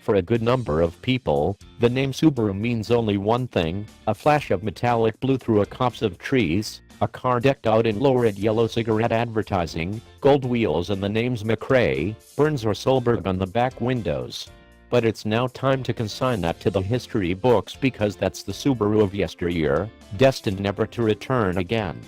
For a good number of people, the name Subaru means only one thing: a flash of metallic blue through a copse of trees, a car decked out in lurid yellow cigarette advertising, gold wheels and the names McRae, Burns or Solberg on the back windows. But it's now time to consign that to the history books, because that's the Subaru of yesteryear, destined never to return again.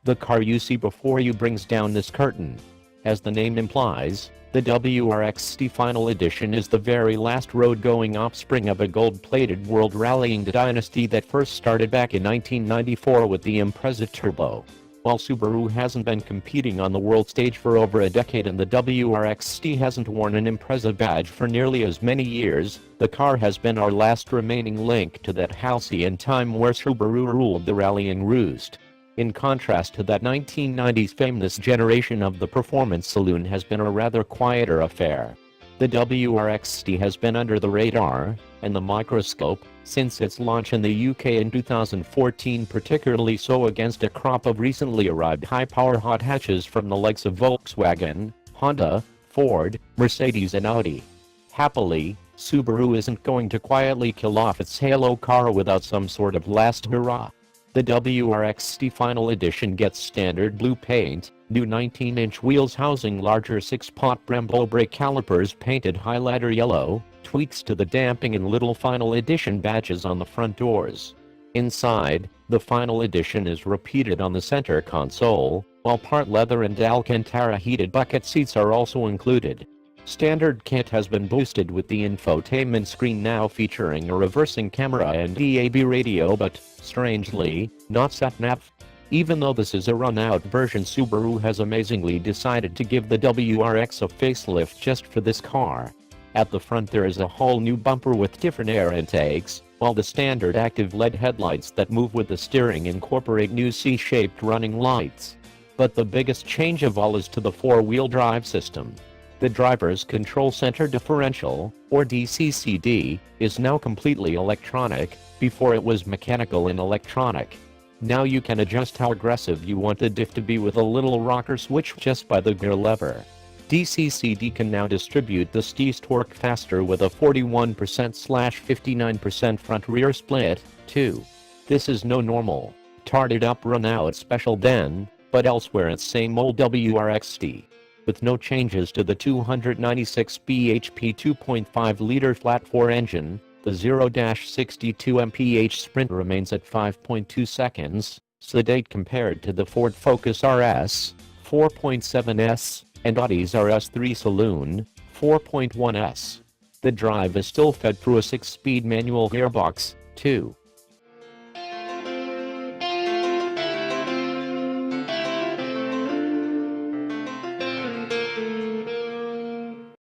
The car you see before you brings down this curtain. As the name implies, the WRX Final Edition is the very last road-going offspring of a gold-plated world rallying dynasty that first started back in 1994 with the Impreza Turbo. While Subaru hasn't been competing on the world stage for over a decade and the WRX hasn't worn an Impreza badge for nearly as many years, the car has been our last remaining link to that halcyon time where Subaru ruled the rallying roost. In contrast to that 1990s famous generation of the performance saloon has been a rather quieter affair. The WRX has been under the radar and the microscope since its launch in the UK in 2014, particularly so against a crop of recently arrived high-power hot hatches from the likes of Volkswagen, Honda, Ford, Mercedes and Audi. Happily, Subaru isn't going to quietly kill off its halo car without some sort of last hurrah. The WRX Final Edition gets standard blue paint, new 19-inch wheels housing larger 6-pot Brembo brake calipers painted highlighter yellow, tweaks to the damping and little Final Edition badges on the front doors. Inside, the Final Edition is repeated on the center console, while part leather and Alcantara heated bucket seats are also included. Standard kit has been boosted with the infotainment screen now featuring a reversing camera and DAB radio, but, strangely, not sat-nav. Even though this is a run-out version, Subaru has amazingly decided to give the WRX a facelift just for this car. At the front there is a whole new bumper with different air intakes, while the standard active LED headlights that move with the steering incorporate new C-shaped running lights. But the biggest change of all is to the four-wheel drive system. The driver's control center differential, or DCCD, is now completely electronic. Before it was mechanical and electronic. Now you can adjust how aggressive you want the diff to be with a little rocker switch just by the gear lever. DCCD can now distribute the steez torque faster with a 41%/59% front-rear split, too. This is no normal, tarted-up run-out special then, but elsewhere it's same old WRX. With no changes to the 296 bhp 2.5-liter flat-4 engine, the 0-62 mph sprint remains at 5.2 seconds, sedate compared to the Ford Focus RS, 4.7s, and Audi's RS3 Saloon, 4.1s. The drive is still fed through a 6-speed manual gearbox, too.